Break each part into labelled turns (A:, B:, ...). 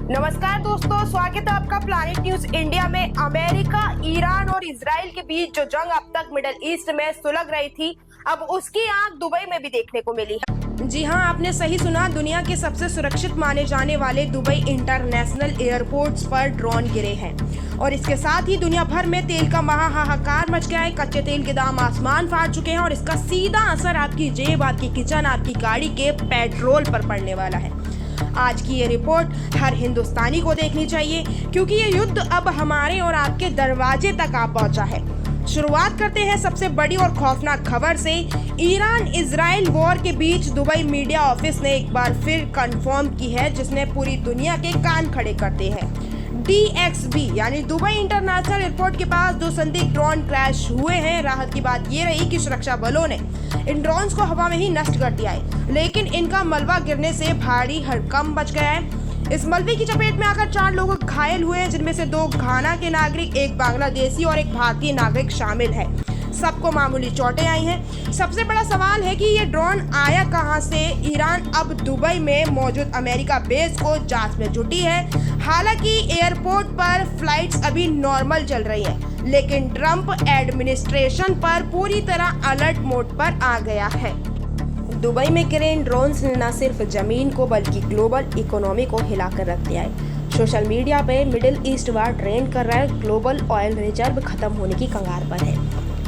A: नमस्कार दोस्तों, स्वागत है आपका प्लैनेट न्यूज इंडिया में। अमेरिका, ईरान और इजराइल के बीच जो जंग अब तक मिडिल ईस्ट में सुलग रही थी, अब उसकी आंख दुबई में भी देखने को मिली है।
B: जी हां, आपने सही सुना। दुनिया के सबसे सुरक्षित माने जाने वाले दुबई इंटरनेशनल एयरपोर्ट्स पर ड्रोन गिरे हैं और इसके साथ ही दुनिया भर में तेल का महाहाकार मच गया है। कच्चे तेल के दाम आसमान फाड़ चुके हैं और इसका सीधा असर आपकी जेब, आपकी किचन, आपकी गाड़ी के पेट्रोल पर पड़ने वाला है। आज की ये रिपोर्ट हर हिंदुस्तानी को देखनी चाहिए क्योंकि ये युद्ध अब हमारे और आपके दरवाजे तक आ पहुंचा है। शुरुआत करते हैं सबसे बड़ी और खौफनाक खबर से। ईरान इजराइल वॉर के बीच दुबई मीडिया ऑफिस ने एक बार फिर कंफर्म की है, जिसने पूरी दुनिया के कान खड़े करते हैं। DXB यानी दुबई इंटरनेशनल एयरपोर्ट के पास 2 संदिग्ध ड्रोन क्रैश हुए हैं। राहत की बात ये रही कि सुरक्षा बलों ने इन ड्रोन्स को हवा में ही नष्ट कर दिया है, लेकिन इनका मलबा गिरने से भारी हड़कंप बच गया है। इस मलबे की चपेट में आकर 4 लोग घायल हुए हैं, जिनमें से 2 घाना के नागरिक, 1 बांग्लादेशी और 1 भारतीय नागरिक शामिल है। सबको मामूली चोटें आई हैं। सबसे बड़ा सवाल है कि ये ड्रोन आया कहां से। ईरान अब दुबई में मौजूद अमेरिका बेस को जांच में जुटी है। हालांकि एयरपोर्ट पर फ्लाइट्स अभी नॉर्मल चल रही हैं, लेकिन ट्रंप एडमिनिस्ट्रेशन पर पूरी तरह अलर्ट मोड पर आ गया है। दुबई में गिरे इन ड्रोन्स ने न सिर्फ जमीन को बल्कि ग्लोबल इकोनॉमी को हिलाकर रख दिया है। सोशल मीडिया पे मिडिल ईस्ट वार ट्रेंड कर रहा है। ग्लोबल ऑयल रिजर्व खत्म होने की कगार पर है।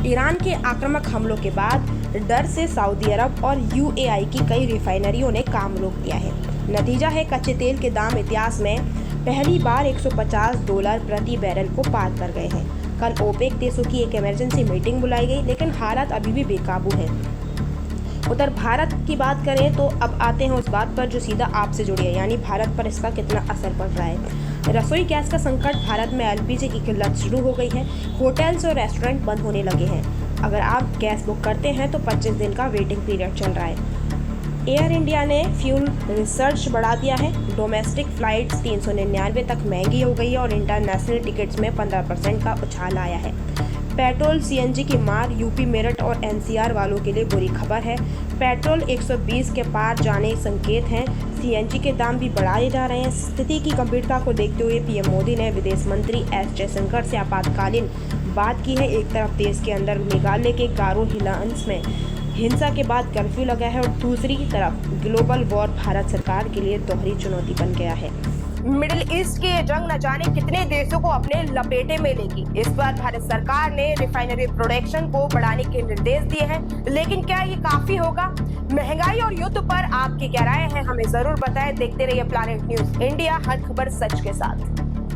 B: ईरान के आक्रामक हमलों के बाद डर से सऊदी अरब और UAE की कई रिफाइनरियों ने काम रोक दिया है। नतीजा है, कच्चे तेल के दाम इतिहास में पहली बार $150 प्रति बैरल को पार कर गए हैं। कल ओपेक देशों की एक इमरजेंसी मीटिंग बुलाई गई, लेकिन हालात अभी भी बेकाबू हैं। उधर भारत की बात करें तो अब आते हैं उस बात पर जो सीधा आपसे जुड़ी है, यानी भारत पर इसका कितना असर पड़ रहा है। रसोई गैस का संकट, भारत में LPG की किल्लत शुरू हो गई है। होटल्स और रेस्टोरेंट बंद होने लगे हैं। अगर आप गैस बुक करते हैं तो 25 दिन का वेटिंग पीरियड चल रहा है। एयर इंडिया ने फ्यूल रिसर्च बढ़ा दिया है। डोमेस्टिक फ्लाइट्स 399 तक महंगी हो गई है और इंटरनेशनल टिकट्स में 15% का उछाल आया है। पेट्रोल CNG की मार, यूपी, मेरठ और NCR वालों के लिए बुरी खबर है। पेट्रोल 120 के पार जाने संकेत हैं। CNG के दाम भी बढ़ाए जा रहे हैं। स्थिति की गंभीरता को देखते हुए PM मोदी ने विदेश मंत्री S जयशंकर से आपातकालीन बात की है। एक तरफ देश के अंदर मेघालय के गारो हिल्स में हिंसा के बाद कर्फ्यू लगा है और दूसरी तरफ ग्लोबल वॉर भारत सरकार के लिए दोहरी चुनौती बन गया है।
A: मिडिल ईस्ट की ये जंग न जाने कितने देशों को अपने लपेटे में लेगी। इस बार भारत सरकार ने रिफाइनरी प्रोडक्शन को बढ़ाने के निर्देश दिए हैं, लेकिन क्या ये काफी होगा? महंगाई और युद्ध पर आपकी क्या राय है, हमें जरूर बताएं। देखते रहिए प्लैनेट न्यूज इंडिया, हर खबर सच के साथ।